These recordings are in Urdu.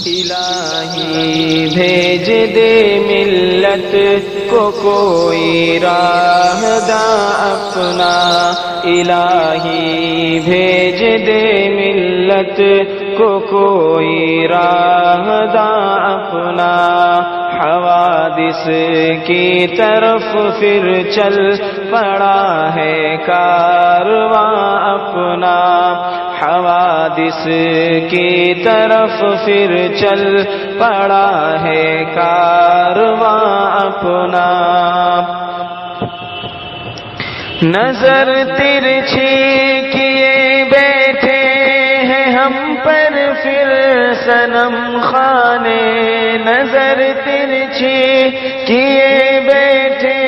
الہی بھیج دے ملت کو کوئی راہ داں اپنا، الہی بھیج دے ملت کو کوئی راہ داں اپنا، حوادث کی طرف پھر چل پڑا ہے کارواں اپنا، حوادث کی طرف پھر چل پڑا ہے کارواں اپنا، نظر ترچھی کیے بیٹھے ہیں ہم پر پھر صنم خانے، نظر ترچھی کیے بیٹھے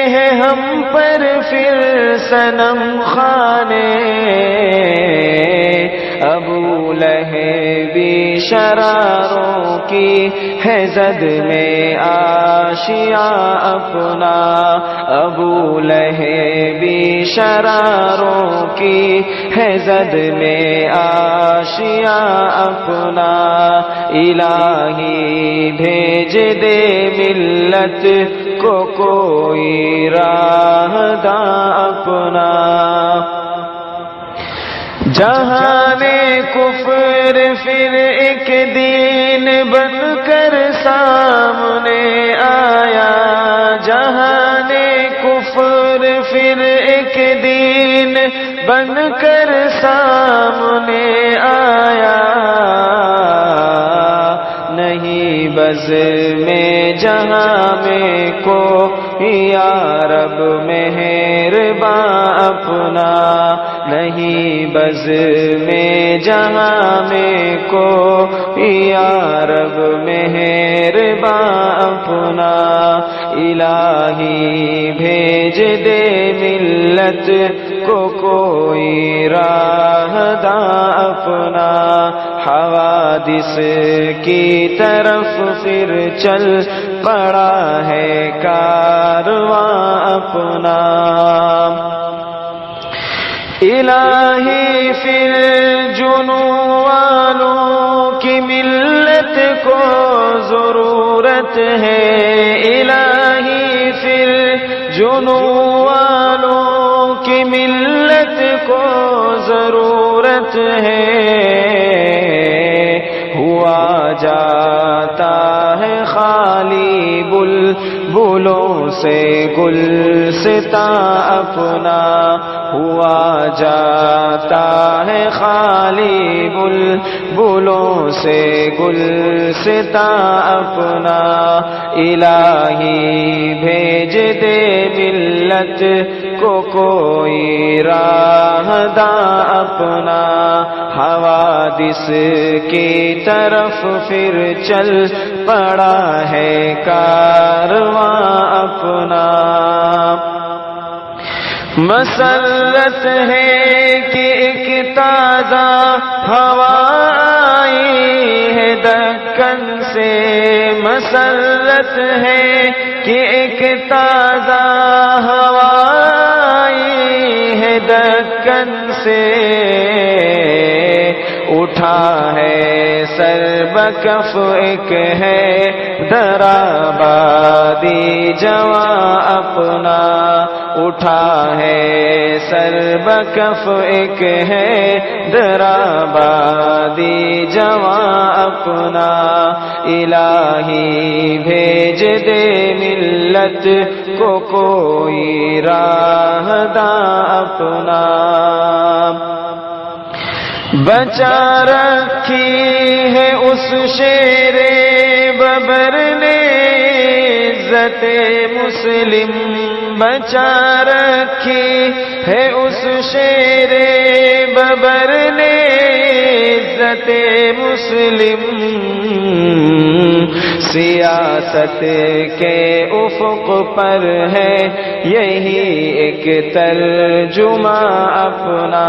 ہیں ہم پر پھر صنم خانے، ابو لہبی شراروں کی ہے زد میں آشیاں اپنا، ابو لہبی شراروں کی ہے زد میں آشیاں اپنا، الہی بھیج دے ملت کو کوئی راہ داں اپنا، جہاں کفر پھر ایک دین بن کر سامنے آیا، جہاں کفر پھر ایک دین بن کر سامنے آیا، نہیں بز میں جہاں میں کو یا رب مہرباں اپنا، نہیں بز میں جہاں میں کو یا رب مہرباں اپنا، الہی بھیج دے ملت کو کوئی راہ داں اپنا، حوادث کی طرف پھر چل پڑا ہے کارواں اپنا، الہی پھر جنوں والوں کی ملت کو ضرورت ہے، الہی پھر جنوں والوں کی ملت کو ضرورت ہے، ہوا جاتا ہے خالی بلبلوں سے گلستاں اپنا، ہوا جاتا ہے خالی بلبلوں سے گلستاں اپنا، الہی بھیج دے ملت کو کوئی راہ داں اپنا، حوادث کی طرف پھر چل پڑا ہے کارواں اپنا، مسرت ہے کہ ایک تازہ ہوا آئی ہے دکن سے، مسرت ہے کہ ایک تازہ ہوا آئی ہے دکن سے، اٹھا ہے سر بکف ایک ہے درآبادی جواں اپنا، اٹھا ہے سر بکف ایک ہے درآبادی جواں اپنا، الہی بھیج دے ملت کو کوئی راہ داں اپنا، بچا رکھی ہے اس شیر ببر نے عزت مسلم، بچا رکھی ہے اس شیر ببر نے عزت مسلم، سیاست کے افق پر ہے یہی ایک ترجمہ اپنا،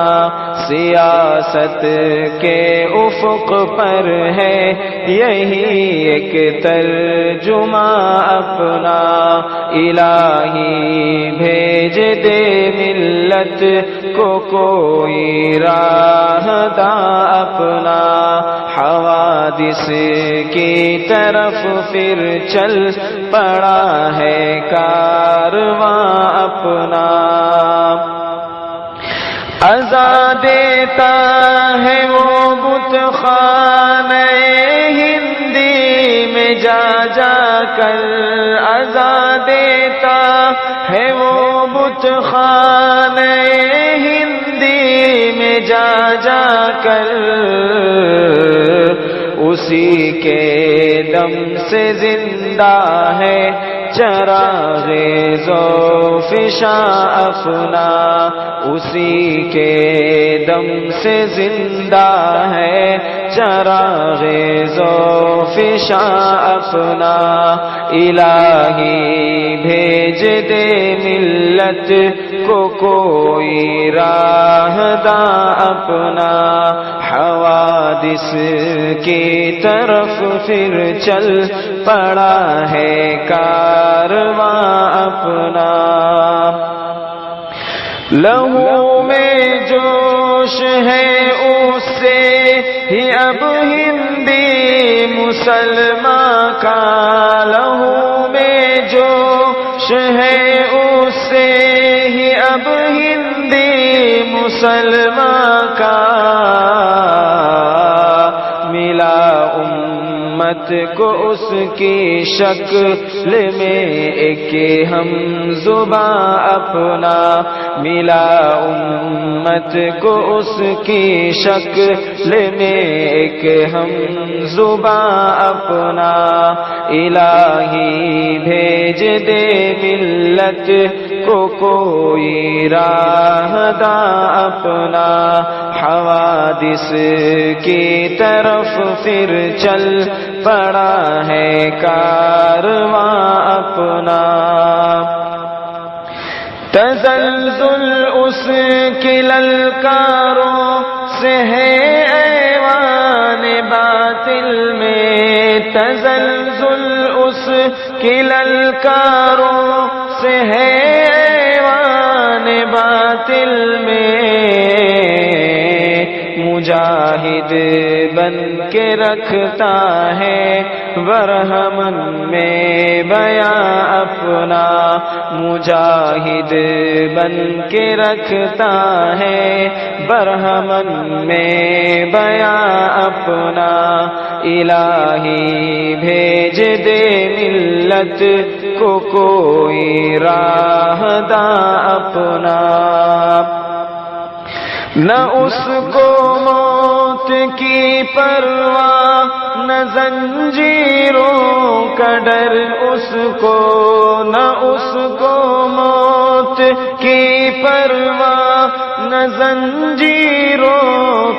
سیاست کے افق پر ہے یہی ایک ترجمہ اپنا، الہی بھیج دے ملت کو کوئی راہ داں اپنا، حوادث کی طرف پھر چل پڑا ہے کارواں اپنا، عزا دیتا ہے وہ بت خانے ہندی میں جا جا کر، عزا دیتا ہے وہ بت خانے ہندی میں جا جا کر، اسی کے دم سے زندہ ہے چراغ ذوفشاں اپنا، اسی کے دم سے زندہ ہے چراغ ذوفشاں اپنا، الہی بھیج دے ملت کو کوئی راہ داں اپنا، حوادث کی طرف پھر چل پڑا ہے کارواں اپنا، لہو میں جوش ہے اس سے ہی اب ہندی مسلمان کا، لہو میں جوش ہے اس سے ہی اب ہندی مسلمان کا، ملا امت کو اس کی شکل میں ایک ہم زباں اپنا، ملا امت کو اس کی شکل میں ایک ہم زباں اپنا، الہی بھیج دے ملت کو کوئی راہ داں اپنا، حوادث کی طرف پھر چل پڑا ہے کارواں اپنا، تزلزل اس کی للکاروں سے ہے ایوان باطل میں، تزلزل اس کی للکاروں سے ہے ایوان باطل میں، مجاہد بن کے رکھتا ہے برہمن میں بیاں اپنا، مجاہد بن کے رکھتا ہے برہمن میں بیاں اپنا، الہی بھیج دے ملت کو کوئی راہ داں اپنا، نہ اس کو موت کی پرواہ نہ زنجیروں کا ڈر اس کو، نہ اس کو موت کی پرواہ نہ زنجیروں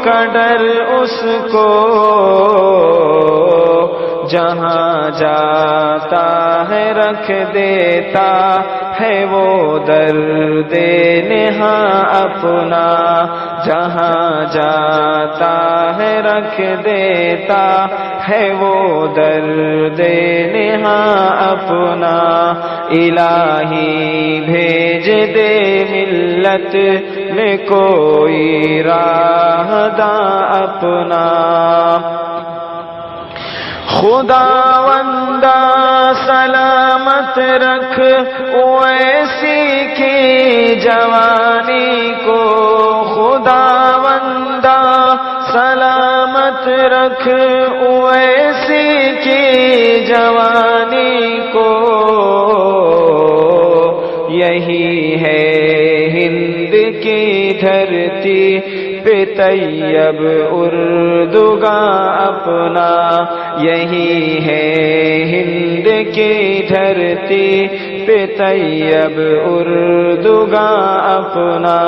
کا ڈر اس کو، جہاں جاتا ہے رکھ دیتا ہے وہ درد نہاں اپنا، جہاں جاتا ہے رکھ دیتا ہے وہ درد نہاں اپنا، الہی بھیج دے ملت میں کوئی راہ داں اپنا، خداوندا سلامت رکھ اویسی کی جوانی کو، خداوندا سلامت رکھ اویسی کی جوانی کو، یہی ہے ہند کی دھرتی پہ طیب اردگاں اپنا، یہی ہے ہند کی دھرتی پہ طیب اردگاں اپنا،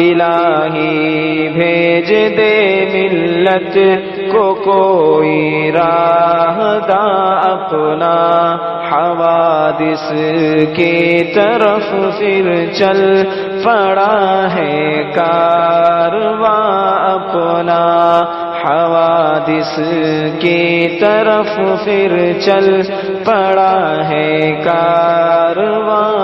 الہی بھیج دے ملت کو کوئی راہدہ اپنا حوادث کی طرف پھر چل پڑا ہے کارواں اپنا حوادث کی طرف پھر چل پڑا ہے کارواں